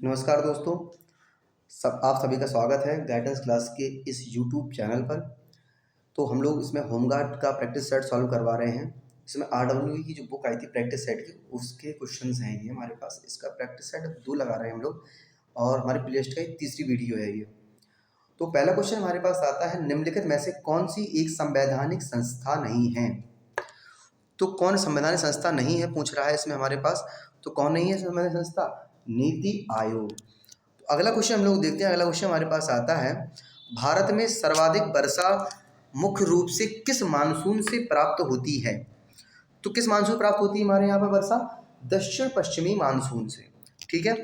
नमस्कार दोस्तों। आप सभी का स्वागत है गाइडेंस क्लास के इस यूट्यूब चैनल पर। तो हम लोग इसमें होमगार्ड का प्रैक्टिस सेट सॉल्व करवा रहे हैं। इसमें RWE की जो बुक आई थी प्रैक्टिस सेट की, उसके क्वेश्चंस हैं ये हमारे पास। इसका प्रैक्टिस सेट 2 लगा रहे हैं हम लोग और हमारी प्लेलिस्ट का तीसरी वीडियो है ये। तो पहला क्वेश्चन हमारे पास आता है, निम्नलिखित में से कौन सी एक संवैधानिक संस्था नहीं है। तो कौन संवैधानिक संस्था नहीं है पूछ रहा है इसमें हमारे पास। तो कौन नहीं है संवैधानिक संस्था? नीति आयोग। अगला क्वेश्चन हम लोग देखते हैं। अगला क्वेश्चन हमारे पास आता है, भारत में सर्वाधिक वर्षा मुख्य रूप से किस मानसून से प्राप्त होती है। तो किस मानसून प्राप्त होती है हमारे यहाँ पर वर्षा? दक्षिण पश्चिमी मानसून से। ठीक है,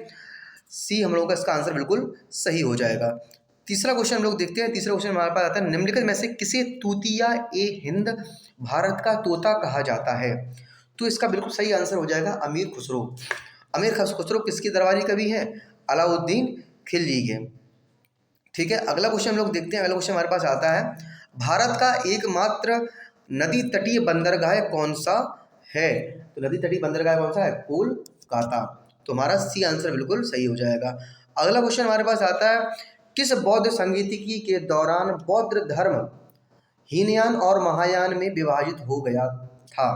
सी हम लोगों का इसका आंसर बिल्कुल सही हो जाएगा। तीसरा क्वेश्चन हम लोग देखते हैं। तीसरा क्वेश्चन हमारे पास आता है, निम्नलिखित में से किसे तूतिया ए हिंद भारत का तोता कहा जाता है। तो इसका बिल्कुल सही आंसर हो जाएगा अमीर खुसरो। अमीर खुसरो किसकी दरबारी कवि है? अलाउद्दीन खिलजी के। ठीक है, अगला क्वेश्चन हम लोग देखते हैं। अगला क्वेश्चन हमारे पास आता है, भारत का एकमात्र नदी तटीय बंदरगाह कौन सा है। तो नदी तटीय बंदरगाह कौन सा है? कोलकाता। तो हमारा सी आंसर बिल्कुल सही हो जाएगा। अगला क्वेश्चन हमारे पास आता है, किस बौद्ध संगीतिकी के दौरान बौद्ध धर्म हीनयान और महायान में विभाजित हो गया था।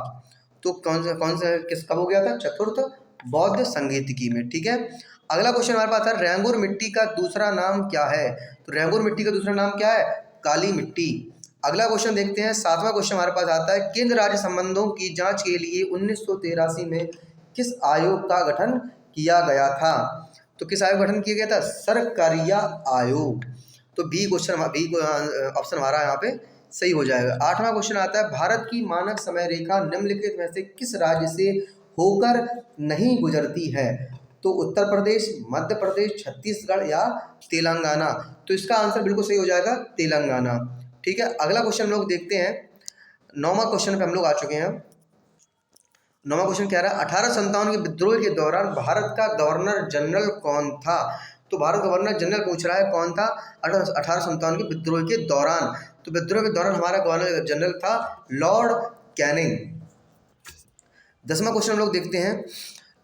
तो कौन सा किस कब हो गया था? चतुर्थ बौद्ध संगीतिकी में। ठीक है, अगला क्वेश्चन हमारे पास है, रेंगुर मिट्टी का दूसरा नाम क्या है। तो रेंगुर मिट्टी का दूसरा नाम क्या है? काली मिट्टी। अगला क्वेश्चन देखते हैं। 7वां क्वेश्चन हमारे पास आता है, केंद्र राज्य संबंधों की जांच के लिए 1983 में किस आयोग का गठन किया गया था। तो किस आयोग का गठन किया गया था? सरकारिया आयोग। तो बी ऑप्शन हमारा यहाँ पे सही हो जाएगा। 8वां क्वेश्चन आता है, भारत की मानक समय रेखा निम्नलिखित में से किस राज्य से होकर नहीं गुजरती है। तो उत्तर प्रदेश, मध्य प्रदेश, छत्तीसगढ़ या तेलंगाना। तो इसका आंसर बिल्कुल सही हो जाएगा तेलंगाना। ठीक है, अगला क्वेश्चन हम लोग देखते हैं। 9वां क्वेश्चन पे हम लोग आ चुके हैं। 9वां क्वेश्चन क्या रहा है, 1857 के विद्रोह के दौरान भारत का गवर्नर जनरल कौन था। तो भारत गवर्नर जनरल पूछ रहा है कौन था 1857 के विद्रोह के दौरान। तो विद्रोह के दौरान हमारा गवर्नर जनरल था लॉर्ड कैनिंग। 10वां क्वेश्चन हम लोग देखते हैं,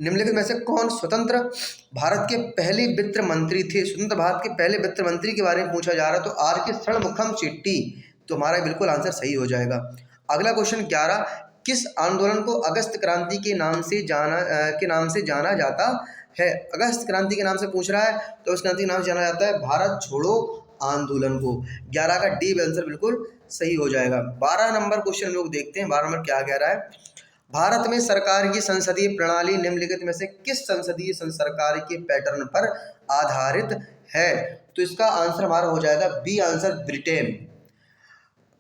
निम्नलिखित में से कौन स्वतंत्र भारत के पहले वित्त मंत्री थे। स्वतंत्र भारत के पहले वित्त मंत्री के बारे में पूछा जा रहा है। तो आर के षणमुखम शेट्टी। तो हमारा बिल्कुल आंसर सही हो जाएगा। अगला क्वेश्चन 11, किस आंदोलन को अगस्त क्रांति के नाम से जाना जाता है। अगस्त क्रांति के नाम से पूछ रहा है। तो उस क्रांति के नाम से जाना जाता है भारत छोड़ो आंदोलन को। 11 का डी आंसर बिल्कुल सही हो जाएगा। 12 नंबर क्वेश्चन लोग देखते हैं। 12 नंबर क्या कह रहा है, भारत में सरकार की संसदीय प्रणाली निम्नलिखित में से किस संसदीय सरकार के पैटर्न पर आधारित है। तो इसका आंसर हमारा हो जाएगा बी आंसर, ब्रिटेन।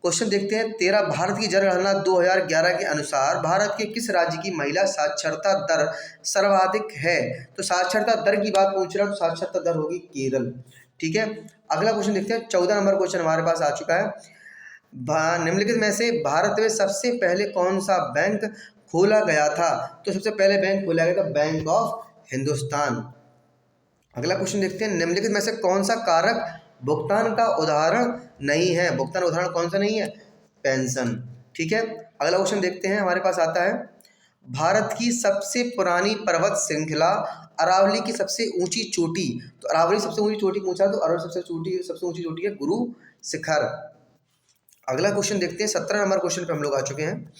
क्वेश्चन देखते हैं 13, भारत की जनगणना 2011 के अनुसार भारत के किस राज्य की महिला साक्षरता दर सर्वाधिक है। तो साक्षरता दर की बात पूछ रहा है, तो साक्षरता दर होगी केरल। ठीक है, अगला क्वेश्चन देखते हैं। 14 नंबर क्वेश्चन हमारे पास आ चुका है, निम्नलिखित में से भारत में सबसे पहले कौन सा बैंक खोला गया था। तो सबसे पहले बैंक खोला गया था बैंक ऑफ हिंदुस्तान। अगला क्वेश्चन देखते हैं, निम्नलिखित में से कौन सा कारक भुगतान का उदाहरण नहीं है। भुगतान उदाहरण कौन सा नहीं है? पेंशन। ठीक है, अगला क्वेश्चन देखते हैं। हमारे पास आता है, भारत की सबसे पुरानी पर्वत श्रृंखला अरावली की सबसे ऊंची चोटी। तो अरावली सबसे ऊंची चोटी पूछा, तो अरावली सबसे ऊंची चोटी है गुरु शिखर। अगला क्वेश्चन देखते हैं। 17 नंबर क्वेश्चन पे हम लोग आ चुके हैं।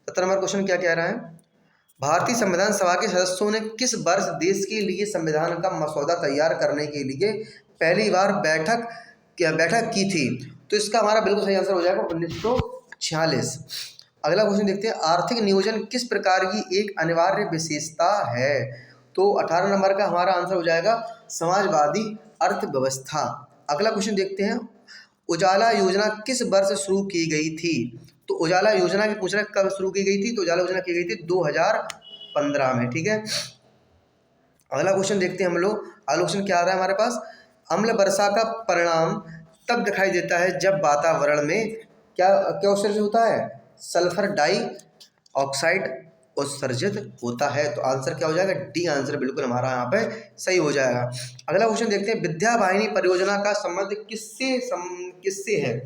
17 नंबर क्वेश्चन क्या कह रहा है, भारतीय संविधान सभा के सदस्यों ने किस वर्ष देश के लिए संविधान का मसौदा तैयार करने के लिए पहली बार बैठक की थी। तो इसका हमारा बिल्कुल सही आंसर हो जाएगा 1946। अगला क्वेश्चन देखते हैं, आर्थिक नियोजन किस प्रकार की एक अनिवार्य विशेषता है। तो 18 नंबर का हमारा आंसर हो जाएगा समाजवादी अर्थव्यवस्था। अगला क्वेश्चन देखते हैं, उजाला योजना किस वर्ष शुरू की गई थी। तो उजाला योजना की पूछ रहा है कब शुरू की गई थी। तो उजाला योजना की गई थी 2015 में। ठीक है, अगला क्वेश्चन देखते हैं हम लोग। अगला क्वेश्चन क्या आ रहा है हमारे पास, अम्ल वर्षा का परिणाम तब दिखाई देता है जब वातावरण में क्या क्या उत्सर्जित होता है, सल्फर डाइऑक्साइड उत्सर्जित होता है। तो आंसर क्या हो जाएगा, डी आंसर बिल्कुल हमारा यहाँ पे सही हो जाएगा। अगला क्वेश्चन देखते हैं, विद्या वाहिनी परियोजना का संबंध किससे है।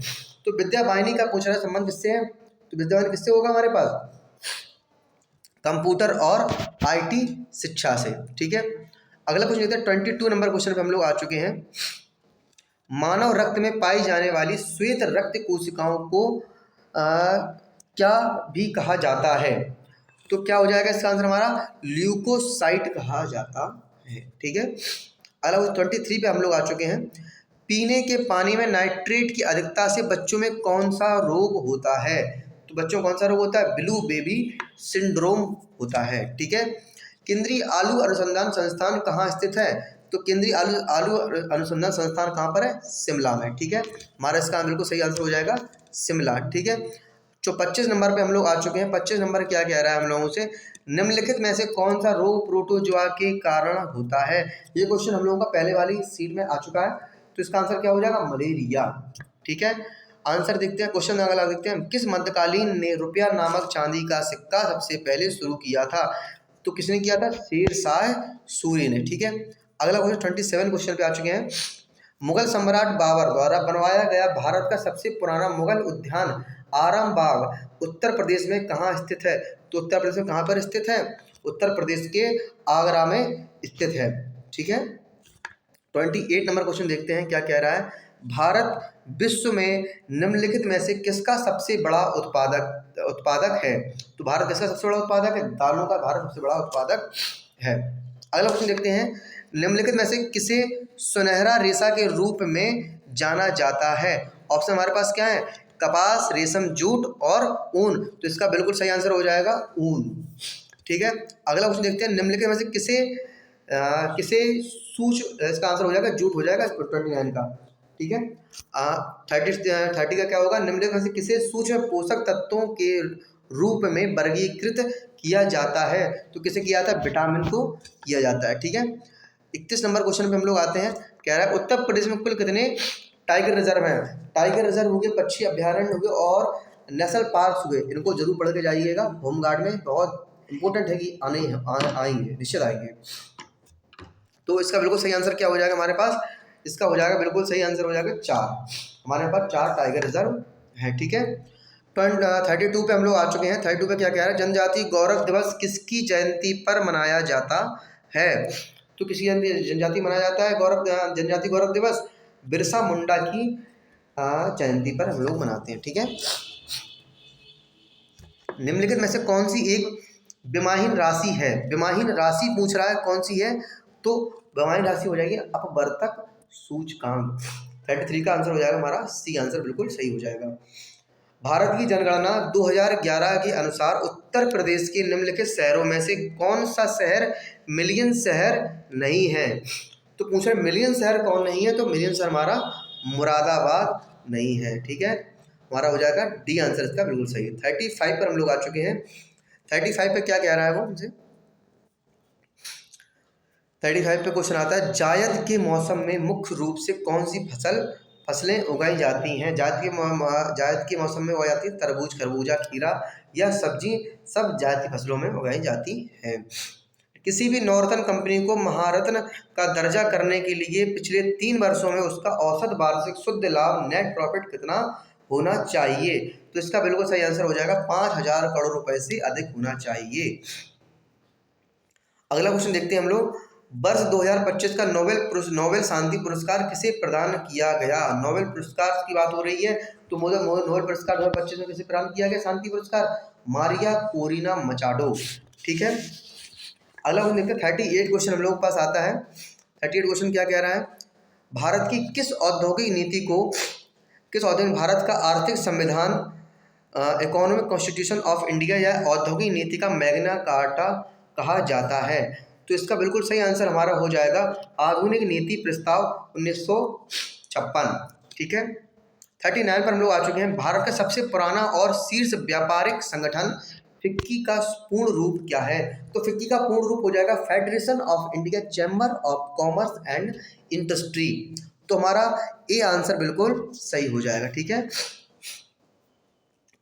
तो विद्या वाहिनी का पूछ रहा है संबंध किससे है। तो विद्या वाहिनी किससे होगा हमारे पास, कंप्यूटर और IT शिक्षा से। ठीक है, अगला क्वेश्चन देखते हैं 22 नंबर क्वेश्चन पे हम लोग आ चुके हैं। मानव रक्त में पाई जाने वाली श्वेत रक्त कोशिकाओं को क्या भी कहा जाता है? तो क्या हो जाएगा इसका आंसर हमारा? ल्यूकोसाइट कहा जाता है। ठीक है, अगला 23 पे हम लोग आ चुके हैं। पीने के पानी में नाइट्रेट की अधिकता से बच्चों में कौन सा रोग होता है? तो बच्चों को कौन सा रोग होता है? ब्लू बेबी सिंड्रोम होता है। ठीक है, केंद्रीय आलू अनुसंधान संस्थान कहाँ स्थित है? तो केंद्रीय आलू अनुसंधान संस्थान कहाँ पर है? शिमला में। ठीक है, हमारा इसका बिल्कुल सही आंसर हो जाएगा शिमला। ठीक है, जो 25 नंबर पे हम लोग आ चुके हैं। 25 नंबर क्या कह रहा है हम लोगों से? निम्नलिखित में से कौन सा रोग प्रोटोजोआ के कारण होता है? ये क्वेश्चन हम लोगों का पहले वाली सीट में आ चुका है, तो इसका आंसर क्या हो जाएगा? मलेरिया। ठीक है, आंसर देखते हैं, क्वेश्चन अगला देखते हैं। किस मध्यकालीन ने रुपया नामक चांदी का सिक्का सबसे पहले शुरू किया था? तो किसने किया था? शेरशाह सूरी ने। ठीक है, अगला क्वेश्चन 27 क्वेश्चन पे आ चुके हैं। मुगल सम्राट बाबर द्वारा बनवाया गया भारत का सबसे पुराना मुगल उद्यान आरामबाग उत्तर प्रदेश में कहाँ स्थित है? तो उत्तर प्रदेश में कहाँ पर स्थित है? उत्तर प्रदेश के आगरा में स्थित है। ठीक है, 28 नंबर क्वेश्चन देखते हैं क्या कह रहा है। भारत विश्व में निम्नलिखित में से किसका सबसे बड़ा उत्पादक है? तो भारत किसका सबसे बड़ा उत्पादक है? दालों का भारत सबसे बड़ा उत्पादक है। अगला क्वेश्चन देखते हैं। निम्नलिखित में से किसे सुनहरा रेशा के रूप में जाना जाता है? ऑप्शन हमारे पास क्या है? कपास, रेशम, जूट और ऊन। तो इसका बिल्कुल सही आंसर हो जाएगा ऊन। ठीक है, अगला क्वेश्चन देखते हैं। निम्नलिखित में से किसे इसका आंसर हो जाएगा जूट हो जाएगा 29 का। ठीक है, 30 का क्या होगा? निम्नलिखित में से किसे सूक्ष्म पोषक तत्वों के रूप में वर्गीकृत किया जाता है? तो किसे किया जाता है? विटामिन को किया जाता है। ठीक है, 31 नंबर क्वेश्चन पे हम लोग आते हैं। कह रहा है उत्तर प्रदेश में कुल कितने टाइगर रिजर्व हैं? टाइगर रिजर्व हो गए, पक्षी अभ्यारण्य हो गए और नेशनल पार्क हुए। इनको जरूर पढ़ के जाइएगा, होमगार्ड में बहुत इंपॉर्टेंट है कि आएंगे, निश्चित आएंगे। तो इसका बिल्कुल सही आंसर क्या हो जाएगा हमारे पास? इसका हो जाएगा बिल्कुल सही आंसर हो जाएगा 4। हमारे पास 4 टाइगर रिजर्व है। ठीक है, 32 पे हम लोग आ चुके हैं। 32 पे क्या कह रहा है? जनजाति गौरव दिवस किसकी जयंती पर मनाया जाता है? तो किसी जनजाति मनाया जाता है जनजाति गौरव दिवस? बिरसा मुंडा की जयंती पर हम लोग मनाते हैं। ठीक है, निम्नलिखित में से कौन सी एक विमाहीन राशि है? विमाहीन राशि पूछ रहा है, कौन सी है? तो विमाहीन राशि हो जाएगी अपवर्तक सूचकांक। 33 का आंसर हो जाएगा हमारा सी आंसर बिल्कुल सही हो जाएगा। भारत की जनगणना 2011 के अनुसार उत्तर प्रदेश के निम्नलिखित शहरों में से कौन सा शहर मिलियन शहर नहीं है? तो पूछ रहे मिलियन शहर कौन नहीं है? तो मिलियन शहर हमारा मुरादाबाद नहीं है। ठीक है, हमारा हो जाएगा डी आंसर इसका बिल्कुल सही है। 35 पर हम लोग आ चुके हैं। 35 पे क्या कह रहा है वो हमसे? 35 पे क्वेश्चन आता है। जायद के मौसम में मुख्य रूप से कौन सी फसलें उगाई जाती हैं? जायद के मौसम में उगाई जाती है तरबूज, खरबूजा, खीरा या सब्जी, सब जायद की फसलों में उगाई जाती है। किसी भी नॉर्थन कंपनी को महारत्न का दर्जा करने के लिए पिछले 3 वर्षों में उसका औसत वार्षिक शुद्ध लाभ नेट प्रॉफिट कितना होना चाहिए? तो इसका बिल्कुल सही आंसर हो जाएगा 5,000 करोड़ रुपए से अधिक होना चाहिए। अगला क्वेश्चन देखते हैं हम लोग। वर्ष 2025 का नोबेल शांति पुरस्कार किसे प्रदान किया गया? नोबेल पुरस्कार की बात हो रही है, तो नोबेल पुरस्कार 2025 में किसे प्रदान किया गया शांति पुरस्कार? Maria Corina Machado. ठीक है, अगला क्वेश्चन देखते हैं। 38 क्वेश्चन हम लोग के पास आता है। 38 क्वेश्चन क्या कह रहा है? भारत की किस औद्योगिक नीति को भारत का आर्थिक संविधान इकोनॉमिक कॉन्स्टिट्यूशन ऑफ इंडिया या औद्योगिक नीति का मैग्ना कार्टा कहा जाता है? तो इसका बिल्कुल सही आंसर हमारा हो जाएगा आधुनिक नीति प्रस्ताव 1956। ठीक है, 39 पर हम लोग आ चुके हैं। भारत का सबसे पुराना और शीर्ष व्यापारिक संगठन फिक्की का पूर्ण रूप क्या है? तो फिक्की का पूर्ण रूप हो जाएगा federation of India chamber of commerce and industry. तो हमारा ए आंसर बिल्कुल सही हो जाएगा। ठीक है,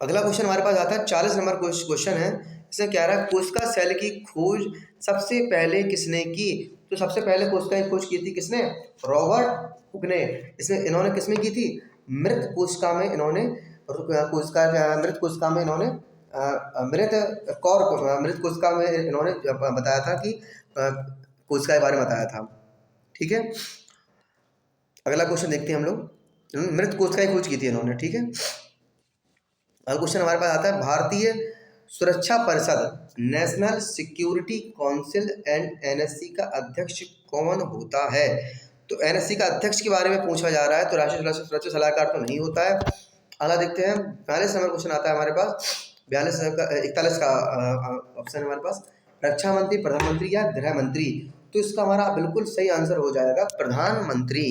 अगला क्वेश्चन हमारे पास आता है 40 नंबर क्वेश्चन है। इसमें कह रहा है कोशिका सेल की खोज सबसे पहले किसने की? तो सबसे पहले कोशिका की खोज की थी किसने? रॉबर्ट हुक ने। इसमें इन्होंने किसमें की थी? मृत कोशिका में इन्होंने मृत कोशिका में इन्होंने बताया था कि कोशिका के बारे में बताया था। ठीक है, अगला क्वेश्चन देखते हैं हम लोग। मृत कोशिका की खोज की थी इन्होंने। ठीक है, अगला क्वेश्चन हमारे पास आता है, भारतीय सुरक्षा परिषद national security council and NSC का अध्यक्ष कौन होता है? तो एनएससी का अध्यक्ष के बारे में पूछा जा रहा है, तो राष्ट्रीय सुरक्षा सलाहकार तो नहीं होता है। अगला देखते हैं, 42 नंबर क्वेश्चन आता है हमारे पास। 41 का ऑप्शन है हमारे पास, रक्षा मंत्री, प्रधानमंत्री या गृह मंत्री। तो इसका हमारा बिल्कुल सही आंसर हो जाएगा प्रधानमंत्री।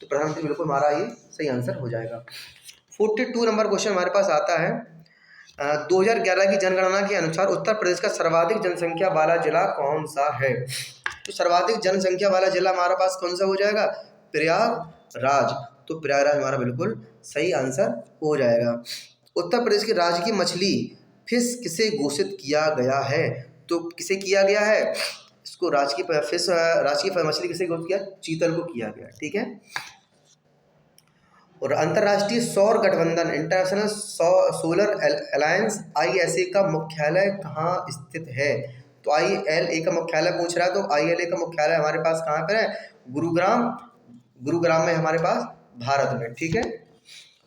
तो प्रधानमंत्री बिल्कुल हमारा ये सही आंसर हो जाएगा। 42 नंबर क्वेश्चन हमारे पास आता है, 2011 की जनगणना के अनुसार उत्तर प्रदेश का सर्वाधिक जनसंख्या वाला जिला कौन सा है? तो सर्वाधिक जनसंख्या वाला जिला हमारे पास कौन सा हो जाएगा? प्रयागराज। तो प्रयागराज हमारा बिल्कुल सही आंसर हो जाएगा। उत्तर प्रदेश की राजकीय मछली फिश किसे घोषित किया गया है? तो किसे किया गया है इसको? राजकीय मछली किसे घोषित किया? चीतल को किया गया। ठीक है, और अंतर्राष्ट्रीय सौर गठबंधन इंटरनेशनल सोलर अलायंस ISA का मुख्यालय कहाँ स्थित है? तो ILA का मुख्यालय पूछ रहा है, तो ILA का मुख्यालय हमारे पास कहाँ पर है? गुरुग्राम में हमारे पास, भारत में। ठीक है,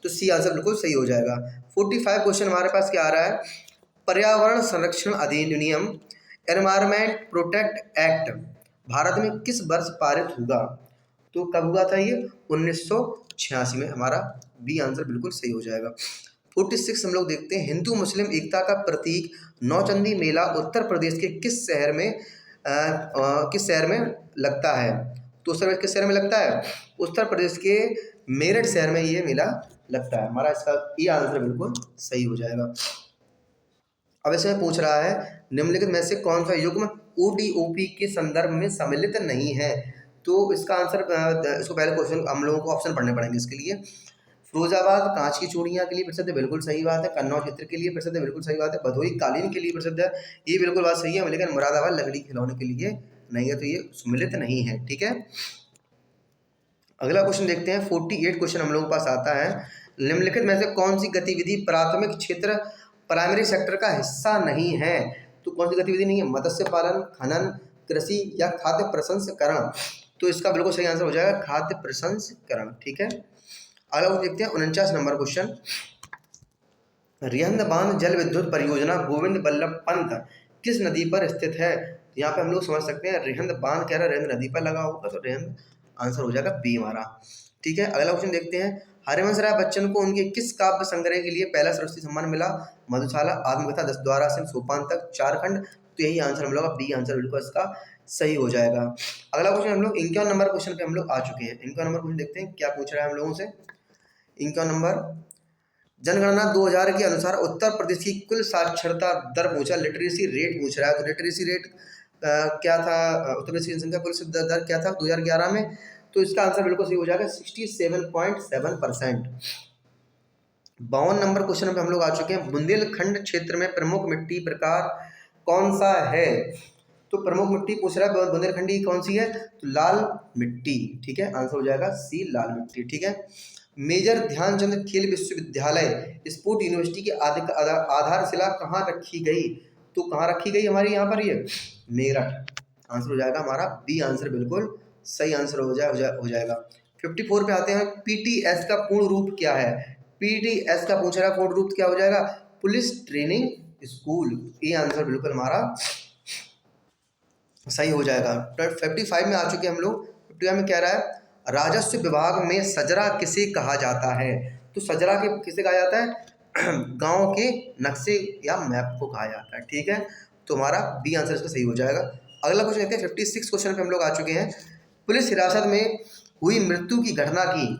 तो सी आंसर बिल्कुल सही हो जाएगा। 45 क्वेश्चन हमारे पास क्या आ रहा है, पर्यावरण संरक्षण अधिनियम एनवायरमेंट प्रोटेक्ट एक्ट भारत में किस वर्ष पारित हुआ? तो कब हुआ था ये? 1986 में। हमारा बी आंसर बिल्कुल सही हो जाएगा। 46 हम लोग देखते हैं, हिंदू मुस्लिम एकता का प्रतीक नौचंदी मेला उत्तर प्रदेश के किस शहर में लगता है? तो उत्तर प्रदेश किस शहर में लगता है? उत्तर प्रदेश के मेरठ शहर में ये मेला लगता है। हमारा इसका ये आंसर बिल्कुल सही हो जाएगा। अब इसमें पूछ रहा है, निम्नलिखित में से कौन सा युग्म ODOP के संदर्भ में सम्मिलित नहीं है? तो इसका आंसर, इसको पहले क्वेश्चन हम लोगों को ऑप्शन पढ़ने पड़ेंगे इसके लिए। फिरोजाबाद कांच की चूड़ियाँ के लिए प्रसिद्ध है, बिल्कुल सही बात है। कन्नौज चित्र के लिए प्रसिद्ध है, बिल्कुल सही बात है। भदोही कालीन के लिए प्रसिद्ध है, ये बिल्कुल बात सही है। लेकिन मुरादाबाद लकड़ी खिलौने के लिए नहीं है, तो ये सम्मिलित नहीं है। ठीक है, अगला क्वेश्चन देखते हैं। 48 क्वेश्चन हम लोगों के पास आता है, निम्नलिखित में से कौन सी गतिविधि प्राथमिक क्षेत्र प्राइमरी सेक्टर का हिस्सा नहीं है? तो कौन सी गतिविधि नहीं है? मत्स्य पालन, खनन, कृषि या खाद्य प्रसंस्करण। तो इसका बिल्कुल सही आंसर हो जाएगा खाद्य प्रसंस्करण। ठीक है, अगला देखते हैं 49 नंबर क्वेश्चन, रिहंद बांध जल विद्युत परियोजना गोविंद बल्लभ पंत किस नदी पर स्थित है? यहाँ पे हम लोग समझ सकते हैं, रिहंद बांध कह रहा है रिहंद नदी पर लगा होगा, तो रिहंद आंसर हो जाएगा बी हमारा। ठीक है, अगला क्वेश्चन देखते हैं, हरिवंश राय बच्चन को उनके किस काव्य संग्रह के लिए पहला सरस्वती सम्मान मिला? मधुशाला, आत्मकथा, 10 द्वारा से सोपान तक, चारखंड। तो यही आंसर हम लोग का बी आंसर बिल्कुल इसका सही हो जाएगा। अगला क्वेश्चन हम लोग 51 नंबर क्वेश्चन पे हम लोग आ चुके हैं। 51 नंबर क्वेश्चन देखते हैं क्या पूछ रहा है हम लोगों से। 51 नंबर, जनगणना 2000 के अनुसार उत्तर प्रदेश की कुल साक्षरता दर पूछा, लिटरेसी रेट पूछ रहा है। तो लिटरेसी रेट क्या था? उत्तर प्रदेश की जनसंख्या कुल दर क्या था 2011 में? तो इसका आंसर बिल्कुल सही हो जाएगा 67.7%। 52 नंबर क्वेश्चन पे हम लोग आ चुके हैं, बुंदेलखंड क्षेत्र में प्रमुख मिट्टी प्रकार कौन सा है? तो प्रमुख मिट्टी पूछ रहा है बुंदेलखंड की कौन सी है? तो लाल मिट्टी। ठीक है, आंसर हो जाएगा सी, लाल मिट्टी। ठीक है, मेजर ध्यानचंद खेल विश्वविद्यालय स्पोर्ट यूनिवर्सिटी की आधारशिला कहाँ रखी गई? तो कहाँ रखी गई हमारी यहाँ पर? ये मेरठ। आंसर हो जाएगा हमारा बी आंसर बिल्कुल सही आंसर हो जाएगा। 54 पे आते हैं, PTS का पूर्ण रूप क्या है? PTS का पूछ रहा है पूर्ण रूप क्या हो जाएगा? Police training school. ये आंसर बिल्कुल हमारा सही हो जाएगा। 55 में आ चुके हम लोग। 55 में कह रहा है, राजस्व विभाग में सजरा किसे कहा जाता है? तो सजरा के किसे कहा जाता है? गांव के नक्शे या मैप को कहा जाता है। ठीक है, तो हमारा बी आंसर इसका सही हो जाएगा। अगला क्वेश्चन देखते हैं, 56 क्वेश्चन पे हम लोग आ चुके हैं, पुलिस हिरासत में हुई मृत्यु की घटना की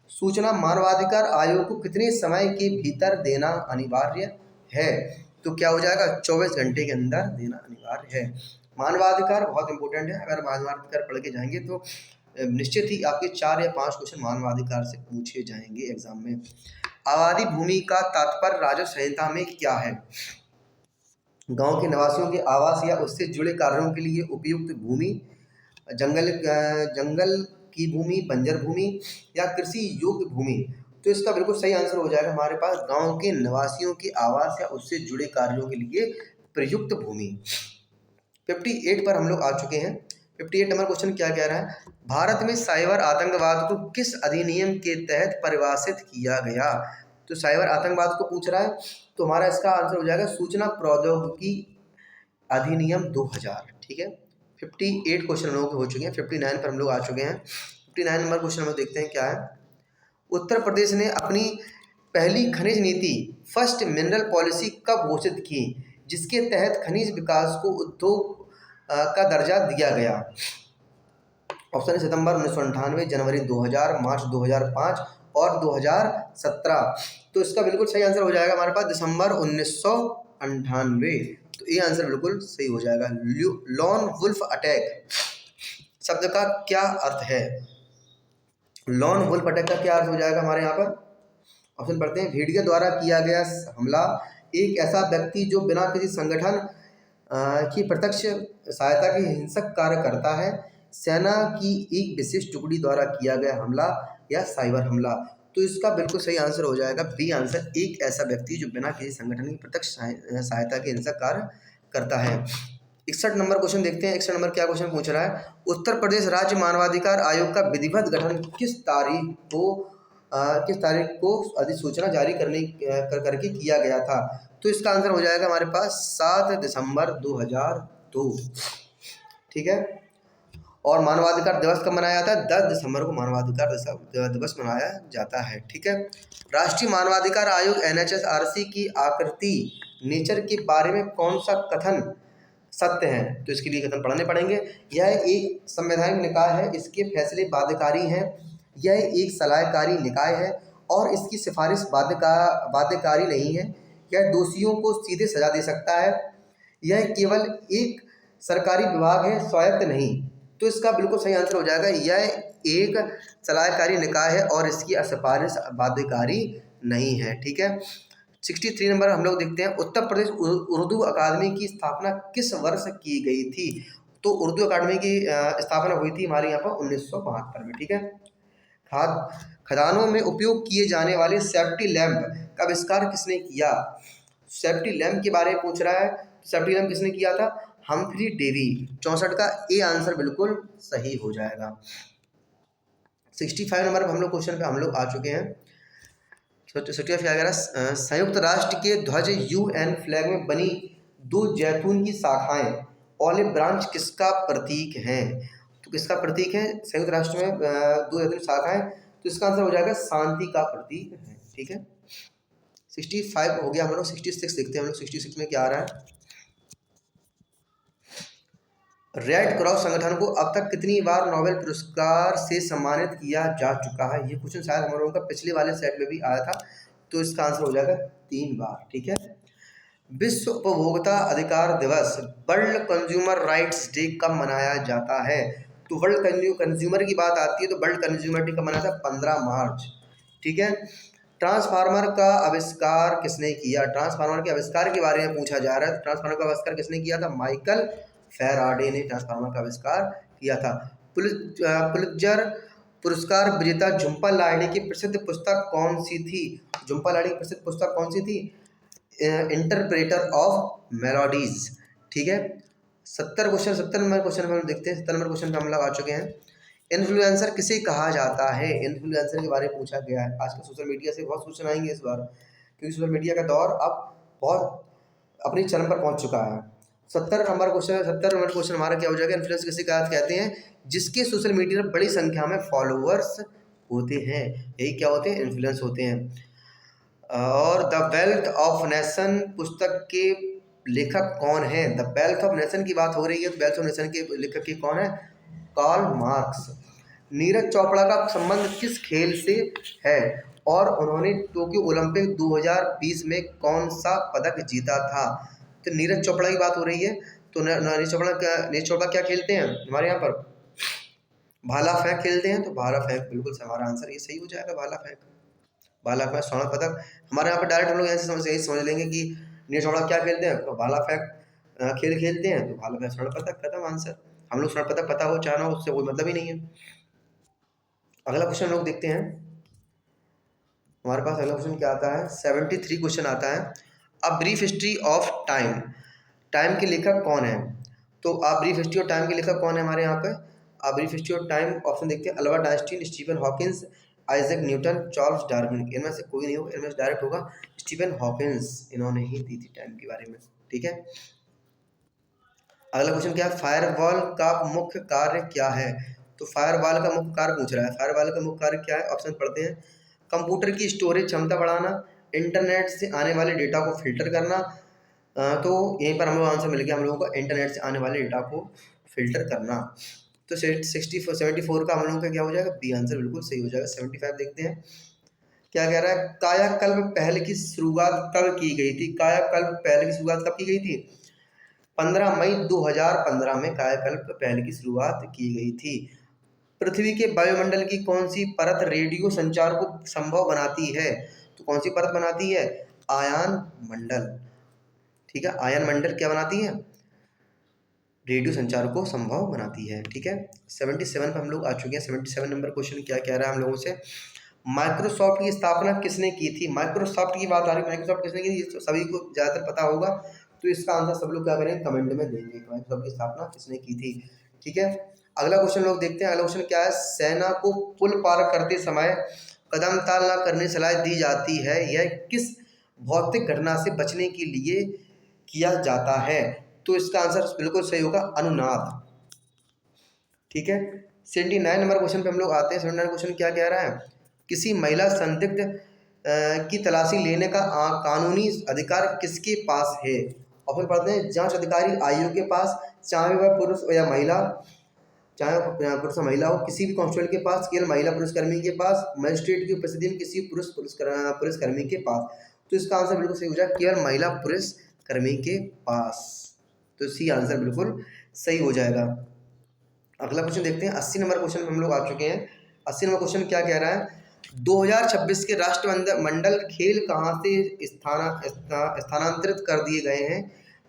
सूचना मानवाधिकार आयोग को कितने समय के भीतर देना अनिवार्य है? तो क्या हो जाएगा? 24 घंटे के अंदर देना अनिवार्य है। मानवाधिकार बहुत इंपॉर्टेंट है, अगर मानवाधिकार पढ़ के जाएंगे तो निश्चित ही आपके 4 या 5 क्वेश्चन मानवाधिकार से पूछे जाएंगे एग्जाम में। आबादी भूमि का तात्पर्य राजस्व संहिता में क्या है? गांव के निवासियों के आवास या उससे जुड़े कार्यों के लिए उपयुक्त भूमि, जंगल की भूमि, बंजर भूमि या कृषि योग्य भूमि। तो इसका बिल्कुल सही आंसर हो जाएगा हमारे पास गांव के निवासियों के आवास या उससे जुड़े कार्यों के लिए प्रयुक्त भूमि। 58 पर हम लोग आ चुके हैं। 58 नंबर क्वेश्चन क्या कह रहा है, भारत में साइबर आतंकवाद को किस अधिनियम के तहत परिभाषित किया गया। तो साइबर आतंकवाद को पूछ रहा है, तो हमारा इसका आंसर हो जाएगा सूचना प्रौद्योगिकी अधिनियम 2000। ठीक है, 58 क्वेश्चन हम लोगों के हो चुके हैं, 59 पर हम लोग आ चुके हैं। 59 नंबर क्वेश्चन हम लोग देखते हैं क्या है। उत्तर प्रदेश ने अपनी पहली खनिज नीति फर्स्ट मिनरल पॉलिसी कब घोषित की, जिसके तहत खनिज विकास को उद्योग का दर्जा दिया गया। ऑप्शन है सितंबर 1998, जनवरी 2000, मार्च 2005 और 2017। तो इसका बिल्कुल सही आंसर हो जाएगा हमारे पास दिसंबर 1998। तो ये आंसर बिल्कुल सही हो जाएगा। लॉन वुल्फ अटैक शब्द का क्या अर्थ है। लॉन वुल्फ अटैक का क्या अर्थ हो जाएगा हमारे यहाँ पर। ऑप्शन पढ़ते हैं, भेड़िया द्वारा किया गया हमला, एक ऐसा व्यक्ति जो बिना किसी संगठन की प्रत्यक्ष सहायता के हिंसक कार्य करता है, सेना की एक विशेष टुकड़ी द्वारा किया गया हमला या साइबर हमला। तो इसका बिल्कुल सही आंसर हो जाएगा बी आंसर, एक ऐसा व्यक्ति जो बिना किसी संगठन की प्रत्यक्ष सहायता के हिंसक कार्य करता है। 61 नंबर क्वेश्चन देखते हैं। 61 नंबर क्या क्वेश्चन पूछ रहा है, उत्तर प्रदेश राज्य मानवाधिकार आयोग का विधिवत गठन किस तारीख को अधिसूचना जारी करके किया गया था। तो इसका आंसर हो जाएगा हमारे पास 7 दिसंबर 2002। ठीक है, और मानवाधिकार दिवस कब मनाया जाता है, 10 दिसंबर को मानवाधिकार दिवस मनाया जाता है। ठीक है, राष्ट्रीय मानवाधिकार आयोग NHRC की आकृति नेचर के बारे में कौन सा कथन सत्य है। तो इसके लिए कथन पढ़ने पड़ेंगे। यह एक संवैधानिक निकाय है, इसके फैसले बाध्यकारी हैं, यह एक सलाहकारी निकाय है और इसकी सिफारिश बाध्यकारी नहीं है, यह दोषियों को सीधे सजा दे सकता है, यह केवल एक सरकारी विभाग है, स्वायत्त नहीं। तो इसका बिल्कुल सही आंसर हो जाएगा, यह एक सलाहकारी निकाय है और इसकी सिफारिश बाध्यकारी नहीं है। ठीक है, 63 नंबर हम लोग देखते हैं, उत्तर प्रदेश उर्दू अकादमी की स्थापना किस वर्ष की गई थी। तो उर्दू अकादमी की स्थापना हुई थी हमारे यहाँ पर 1972 में। ठीक है, खदानों में उपयोग किए जाने वाले सेफ्टी लैंप का आविष्कार किसने किया। सेफ्टी लैंप के बारे में पूछ रहा है, सेफ्टी लैंप किसने किया था, हम्फ्री डेवी। 64 का ए आंसर बिल्कुल सही हो जाएगा। 65 नंबर हम लोग क्वेश्चन पे हम लोग आ चुके हैं। संयुक्त राष्ट्र के ध्वज UN फ्लैग में बनी 2 जैतून की शाखाएं ऑलिव ब्रांच किसका प्रतीक है। तो किसका प्रतीक है, संयुक्त राष्ट्र में 2 जैतून शाखाएं, तो इसका आंसर हो जाएगा शांति का प्रतीक है। ठीक है, 65 हो गया। हम लोग 66 देखते हैं, हम लोग 66 में क्या आ रहा है। रेड क्रॉस संगठन को अब तक कितनी बार नोबेल पुरस्कार से सम्मानित किया जा चुका है। ये क्वेश्चन शायद हम लोगों का पिछले वाले सेट में भी आया था, तो इसका आंसर हो जाएगा 3 बार। ठीक है, विश्व उपभोक्ता अधिकार दिवस वर्ल्ड कंज्यूमर राइट्स डे कब मनाया जाता है। तो वर्ल्ड कंज्यूमर की बात आती है तो वर्ल्ड कंज्यूमर डे कब मनाया था, 15 मार्च। ठीक है, ट्रांसफार्मर का आविष्कार किसने किया। ट्रांसफार्मर के आविष्कार के बारे में पूछा जा रहा है। ट्रांसफार्मर का आविष्कार किसने किया था, माइकल फैराडे ने ट्रांसफार्मर का आविष्कार किया था। पुलित्जर पुरस्कार विजेता झुंपा लाहिड़ी की प्रसिद्ध पुस्तक कौन सी थी। झुंपा लाहिड़ी की प्रसिद्ध पुस्तक कौन सी थी, इंटरप्रेटर ऑफ मेलोडीज। ठीक है, 70 नंबर क्वेश्चन में देखते हैं। 70 नंबर क्वेश्चन पे हम लोग आ चुके हैं। इन्फ्लुएंसर किसे कहा जाता है। इन्फ्लुएंसर के बारे में पूछा गया है। आजकल सोशल मीडिया से बहुत सूचना आएंगे इस बार, क्योंकि सोशल मीडिया का दौर अब बहुत अपनी चरम पर पहुंच चुका है। 70 नंबर क्वेश्चन हमारा क्या हो जाएगा, इन्फ्लुएंस किसे कहते हैं, जिसके सोशल मीडिया पर बड़ी संख्या में फॉलोअर्स होते हैं, यही क्या होते हैं, इन्फ्लुएंस होते हैं। और द वेल्थ ऑफ नेशन पुस्तक के लेखक कौन है। द वेल्थ ऑफ नेशन की बात हो रही है, तो वेल्थ ऑफ नेशन के लेखक की कौन है, कार्ल मार्क्स। नीरज चोपड़ा का संबंध किस खेल से है और उन्होंने टोक्यो ओलंपिक 2020 में कौन सा पदक जीता था। तो नीरज चोपड़ा की बात हो रही है, तो नीरज चोपड़ा क्या खेलते हैं हमारे यहाँ पर, भाला फेंक खेलते हैं। तो भाला फेंक बिल्कुल हमारा आंसर ये सही हो जाएगा, भाला फेंक स्वर्ण पदक। हमारे यहाँ पर डायरेक्ट हम लोग यही समझ लेंगे कि नीरज चोपड़ा क्या खेलते हैं, तो भाला फेंक खेल खेलते हैं, तो भाला फेंक स्वर्ण पदक, खत्म आंसर। हम लोग स्वर्ण पदक पता हो चाहे ना हो, उससे कोई मतलब ही नहीं है। अगला क्वेश्चन लोग देखते हैं। हमारे पास अगला क्वेश्चन क्या आता है, 73 क्वेश्चन आता है। A brief history of time, time के लेखक कौन है। तो a brief history of time के लेखक कौन है हमारे यहाँ पे? A brief history of time option देखते हैं, Albert Einstein, Stephen Hawkins, Isaac Newton, Charles Darwin. इनमें से कोई नहीं होगा, इनमें से डायरेक्ट होगा स्टीफन हॉकिंस, इन्होंने ही दी थी टाइम के बारे में। ठीक है, अगला क्वेश्चन क्या है, फायरवॉल का मुख्य कार्य क्या है? तो फायरवॉल का मुख्य कार्य पूछ रहा है, फायरवॉल का मुख्य कार्य क्या है? ऑप्शन पढ़ते हैं, कंप्यूटर की स्टोरेज क्षमता बढ़ाना, इंटरनेट से आने वाले डेटा को फिल्टर करना। तो यहीं पर हम लोग आंसर मिल गया हम लोगों को, इंटरनेट से आने वाले डेटा को फिल्टर करना। तो 74 का हम लोगों का क्या हो जाएगा? बी आंसर बिल्कुल सही हो जाएगा। 75 देखते हैं क्या कह रहा है, कायाकल्प पहल की शुरुआत कब की गई थी? कायाकल्प पहल की शुरुआत कब की गई थी? 15 मई 2015 में कायाकल्प पहल की शुरुआत की गई थी। पृथ्वी के वायुमंडल की कौन सी परत रेडियो संचार को संभव बनाती है? तो कौन सी परत बनाती है? आयन मंडल। ठीक है, आयन मंडल क्या बनाती है? रेडियो संचार को संभव बनाती है। ठीक है, 77 पर हम लोग आ चुके हैं। 77 नंबर क्वेश्चन क्या कह रहा है हम लोगों से, माइक्रोसॉफ्ट की स्थापना किसने की थी? माइक्रोसॉफ्ट की बात आ रही है, माइक्रोसॉफ्ट किसने की थी? ये तो सभी को ज़्यादातर पता होगा, तो इसका आंसर सब लोग क्या करेंगे? कमेंट में देंगे, माइक्रोसॉफ्ट की स्थापना किसने की थी। ठीक है, अगला क्वेश्चन लोग देखते हैं। अगला क्वेश्चन क्या है, सेना को पुल पार करते समय कदम ताल न करने की सलाह दी जाती है, यह किस भौतिक घटना से बचने के लिए किया जाता है? तो इसका आंसर बिल्कुल सही होगा, अनुनाद। ठीक है, 79 नंबर क्वेश्चन पे हम लोग आते हैं। 79 क्वेश्चन क्या कह रहा है, किसी महिला संदिग्ध की तलाशी लेने का कानूनी अधिकार किसके पास है? ऑप्शन पढ़ते हैं, जांच अधिकारी आयोग के पास, चाहे वह पुरुष या महिला, चाहे वह पुरुष या महिला हो, किसी भी कांस्टेबल के पास, केवल महिला पुलिसकर्मी के पास, मजिस्ट्रेट की उपस्थिति में किसी पुलिसकर्मी के पास। तो इसका आंसर बिल्कुल सही हो जाए, केवल महिला पुलिसकर्मी के पास। तो सी आंसर बिल्कुल सही हो जाएगा। अगला क्वेश्चन देखते हैं। 80 नंबर क्वेश्चन में हम लोग आ चुके हैं। 80 नंबर क्वेश्चन क्या कह रहा है, 2026 के राष्ट्रमंडल खेल कहाँ से स्थानांतरित कर दिए गए हैं?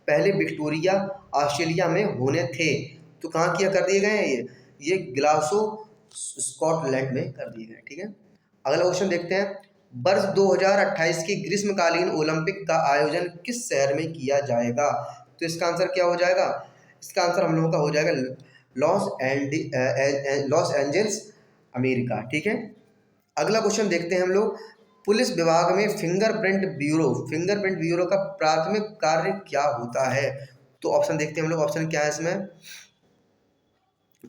पहले विक्टोरिया ऑस्ट्रेलिया में होने थे, तो कहाँ किया कर दिए गए हैं? ये ग्लासगो स्कॉटलैंड में कर दिए गए। ठीक है, अगला क्वेश्चन देखते हैं, वर्ष 2028 के ग्रीष्मकालीन ओलंपिक का आयोजन किस शहर में किया जाएगा? तो इसका आंसर क्या हो जाएगा? इसका आंसर हम लोगों का हो जाएगा लॉस एंजल्स, अमेरिका। ठीक है, अगला क्वेश्चन देखते हैं हम लोग, पुलिस विभाग में फिंगरप्रिंट ब्यूरो का प्राथमिक कार्य क्या होता है? तो ऑप्शन देखते हैं हम लोग, ऑप्शन क्या है इसमें,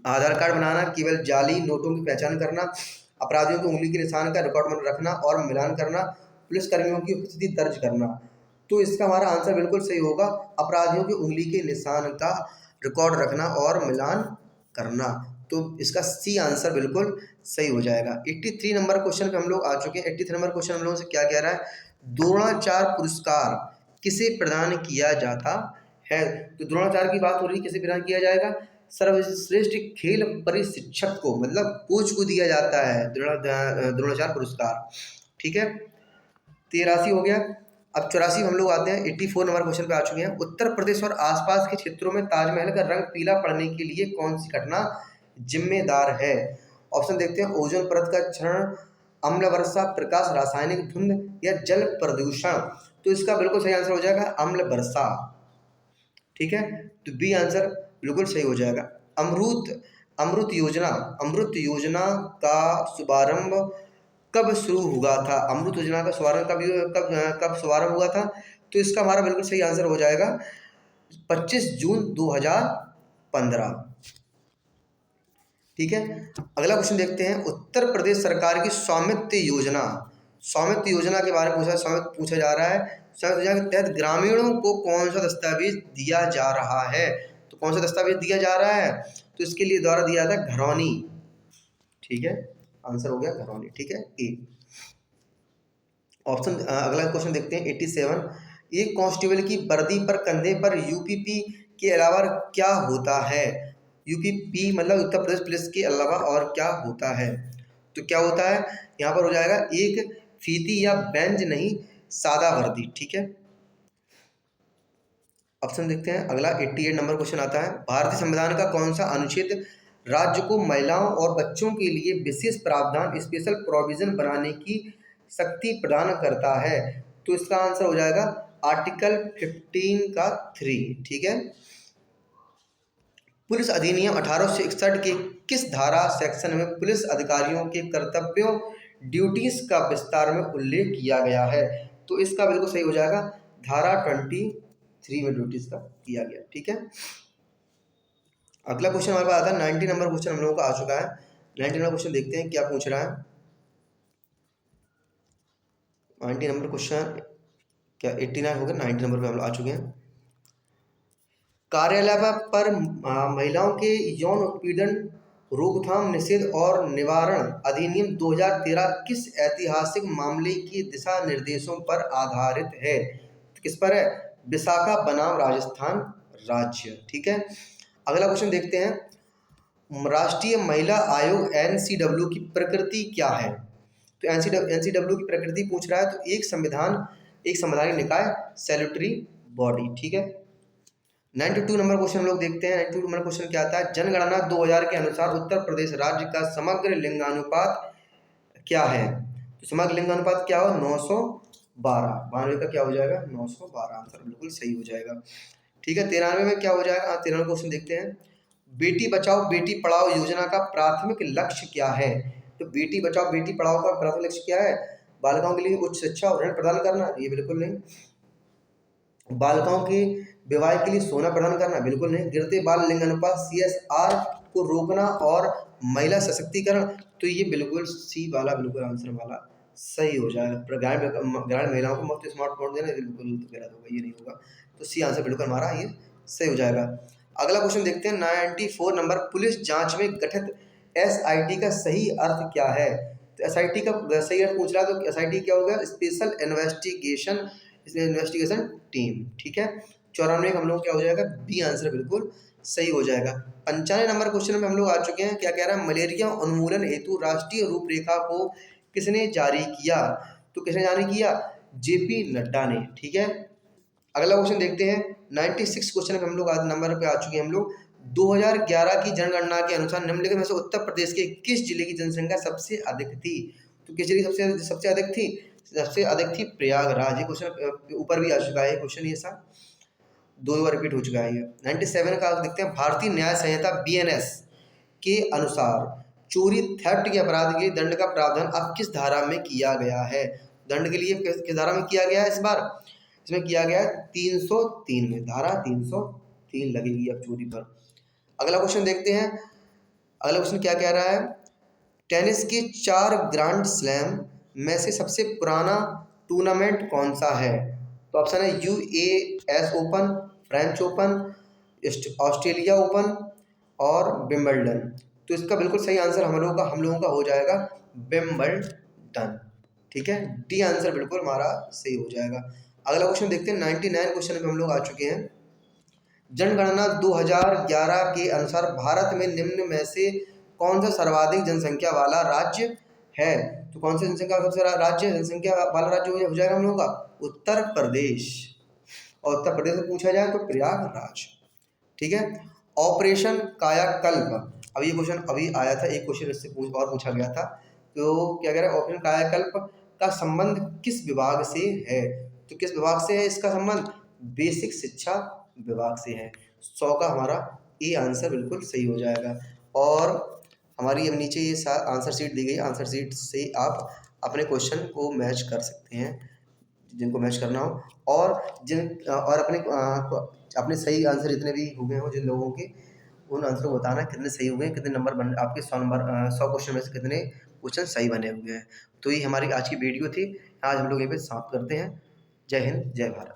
आधार कार्ड बनाना, केवल जाली नोटों की पहचान करना, अपराधियों की उंगली के निशान का रिकॉर्ड रखना और मिलान करना, पुलिसकर्मियों की उपस्थिति दर्ज करना। तो इसका हमारा आंसर बिल्कुल सही होगा, अपराधियों की उंगली के निशान का रिकॉर्ड रखना और मिलान करना। तो इसका सी आंसर बिल्कुल सही हो जाएगा। 83 नंबर क्वेश्चन पे हम लोग आ चुके हैं। 83 नंबर क्वेश्चन हम लोगों से क्या कह रहा है, द्रोणाचार्य पुरस्कार किसे प्रदान किया जाता है? तो द्रोणाचार्य की बात हो रही है, किसे प्रदान किया जाएगा? सर्वश्रेष्ठ खेल प्रशिक्षक को, मतलब कोच को दिया जाता है द्रोणाचार्य पुरस्कार। ठीक है, 83 हो गया। अब 84 हम लोग आते हैं। 84 नंबर क्वेश्चन पे आ चुके हैं। उत्तर प्रदेश और आसपास के क्षेत्रों में ताजमहल का रंग पीला पड़ने के लिए कौन सी घटना जिम्मेदार है? ऑप्शन देखते हैं, ओजोन परत का क्षरण, अम्ल वर्षा, प्रकाश, रासायनिक धुंध या जल प्रदूषण। तो इसका बिल्कुल सही आंसर हो जाएगा अम्ल वर्षा। ठीक है, तो बी आंसर बिल्कुल सही हो जाएगा। अमृत योजना का शुभारंभ कब शुरू हुआ था? अमृत योजना का शुभारंभ कब शुभारंभ हुआ था? तो इसका हमारा बिल्कुल सही आंसर हो जाएगा 25 जून 2015। ठीक है, अगला क्वेश्चन देखते हैं। उत्तर प्रदेश सरकार की स्वामित्व योजना के बारे में स्वामित्व पूछा जा रहा है। स्वामित्व योजना के तहत ग्रामीणों को कौन सा दस्तावेज दिया जा रहा है? तो कौन सा दस्तावेज दिया जा रहा है? तो इसके लिए द्वारा दिया था घरौनी। ठीक है, आंसर हो गया घरौनी। ठीक है, ए ऑप्शन। अगला क्वेश्चन देखते हैं 87। एक कांस्टेबल की वर्दी पर कंधे पर यूपीपी के अलावा क्या होता है? यूपीपी मतलब उत्तर प्रदेश पुलिस के अलावा और क्या होता है? तो क्या होता है यहाँ पर? हो जाएगा एक फीती या बेंच, नहीं सादा वर्दी। ठीक है, ऑप्शन देखते हैं। अगला 88 नंबर क्वेश्चन आता है, भारतीय संविधान का कौन सा अनुच्छेद राज्य को महिलाओं और बच्चों के लिए विशेष प्रावधान, स्पेशल प्रोविजन बनाने की शक्ति प्रदान करता है? तो इसका आंसर हो जाएगा आर्टिकल 15 का 3। ठीक है, पुलिस अधिनियम 1861 के किस धारा सेक्शन में पुलिस अधिकारियों के कर्तव्यों ड्यूटीज का विस्तार में उल्लेख किया गया है? तो इसका बिल्कुल सही हो जाएगा धारा 23 में ड्यूटीज का किया गया। ठीक है, अगला क्वेश्चन हमारे पास आता है 90 नंबर क्वेश्चन हम लोगों का आ चुका है। 90 नंबर क्वेश्चन देखते हैं क्या पूछ रहा है। 90 नंबर क्वेश्चन क्या 89 हो गया, 90 नंबर पे हम लोग आ चुके हैं। कार्यालय पर महिलाओं के यौन उत्पीड़न रोकथाम निषेध और निवारण अधिनियम 2013 किस ऐतिहासिक मामले के दिशा निर्देशों पर आधारित है? तो किस पर है? विशाखा बनाम राजस्थान राज्य। ठीक है, अगला क्वेश्चन देखते हैं। राष्ट्रीय महिला आयोग एनसीडब्ल्यू की प्रकृति क्या है? तो एनसीडब्ल्यू की प्रकृति पूछ रहा है, तो एक संवैधानिक निकाय, सैल्यूटरी बॉडी। ठीक है, 92 नंबर क्वेश्चन हम लोग देखते हैं। 92 नंबर क्वेश्चन क्या आता है? जनगणना 2000 के अनुसार उत्तर प्रदेश राज्य का समग्र लिंगानुपात क्या है? तो समग्र लिंगानुपात क्या हो? 912। 92 का क्या हो जाएगा? 912। आंसर बिल्कुल सही हो जाएगा। ठीक है, 93 में क्या हो जाएगा? 93 क्वेश्चन देखते हैं। बेटी बचाओ बेटी पढ़ाओ योजना का प्राथमिक लक्ष्य क्या है? तो बेटी बचाओ बेटी पढ़ाओ का प्राथमिक लक्ष्य क्या है? बालिकाओं के लिए उच्च शिक्षा और ऋण प्रदान करना? ये बिल्कुल नहीं। बालिकाओं के विवाह के लिए सोना प्रदान करना? बिल्कुल नहीं। गिरते बाल लिंगानुपात CSR को रोकना और महिला सशक्तिकरण? तो ये बिल्कुल सी वाला बिल्कुल आंसर वाला सही हो जाएगा। ग्रामीण महिलाओं को मुफ्त स्मार्टफोन देना बिल्कुल गलत होगा, ये नहीं होगा। तो सी आंसर बिल्कुल हमारा ये सही हो जाएगा। अगला क्वेश्चन देखते हैं 94 नंबर। पुलिस जांच में गठित SIT का सही अर्थ क्या है? तो SIT का सही अर्थ पूछ रहा है, तो SIT क्या होगा? Special investigation team. ठीक है, 94 का हम लोग क्या हो जाएगा? बी आंसर बिल्कुल सही हो जाएगा। 95 नंबर क्वेश्चन में हम लोग आ चुके हैं। क्या कह रहा है? मलेरिया उन्मूलन हेतु राष्ट्रीय रूपरेखा को किसने जारी किया? तो किसने जारी किया? JP नड्डा ने। ठीक है, अगला क्वेश्चन देखते हैं। 96 क्वेश्चन में हम लोग आज नंबर पे आ चुके हैं हम लोग। 2011 की जनगणना के अनुसार निम्नलिखित में से उत्तर प्रदेश के किस जिले की जनसंख्या सबसे अधिक थी? तो किस जिले की सबसे अधिक थी? सबसे अधिक थी प्रयागराज। ये क्वेश्चन ऊपर भी आ चुका है, क्वेश्चन ये सा 2 बार रिपीट हो चुका है ये। 97 का देखते हैं। भारतीय न्याय संहिता BNS के अनुसार चोरी थेफ्ट के अपराध के दंड का प्रावधान अब किस धारा में किया गया है? दंड के लिए किस धारा में किया गया है? इस बार इसमें किया गया है 303 में। धारा 303 लगेगी अब चोरी पर। अगला क्वेश्चन देखते हैं। अगला क्वेश्चन क्या कह रहा है? टेनिस के 4 ग्रैंड स्लैम में से सबसे पुराना टूर्नामेंट कौन सा है? तो ऑप्शन है US open, French open, Australia open और विंबलडन। तो इसका बिल्कुल सही आंसर हम लोगों का हो जाएगा विंबलडन। ठीक है, डी आंसर बिल्कुल हमारा सही हो जाएगा। अगला क्वेश्चन देखते हैं। 99 क्वेश्चन में हम लोग आ चुके हैं। जनगणना 2011 के अनुसार भारत में निम्न में से कौन सा सर्वाधिक जनसंख्या वाला राज्य है? तो कौन सा जनसंख्या वाला राज्य हो जाएगा हम लोगों का? उत्तर प्रदेश। और उत्तर प्रदेश से पूछा जाए तो प्रयागराज। ठीक है, ऑपरेशन कायाकल्प। अब ये क्वेश्चन अभी आया था, एक क्वेश्चन इससे और पूछा गया था। तो क्या कह रहा है? ऑपरेशन कायाकल्प का संबंध किस विभाग से है? तो किस विभाग से है इसका संबंध? बेसिक शिक्षा विभाग से है। 100 का हमारा ए आंसर बिल्कुल सही हो जाएगा। और हमारी अब नीचे ये आंसर शीट दी गई। आंसर शीट से आप अपने क्वेश्चन को मैच कर सकते हैं, जिनको मैच करना हो। और अपने सही आंसर जितने भी हुए हों जिन लोगों के, उन आंसर को बताना कितने सही हुए हैं, कितने नंबर बन आपके 100 क्वेश्चन में से कितने क्वेश्चन सही बने हुए हैं। तो ये हमारी आज की वीडियो थी। आज हम लोग यहीं पे समाप्त करते हैं। जय हिंद, जय भारत।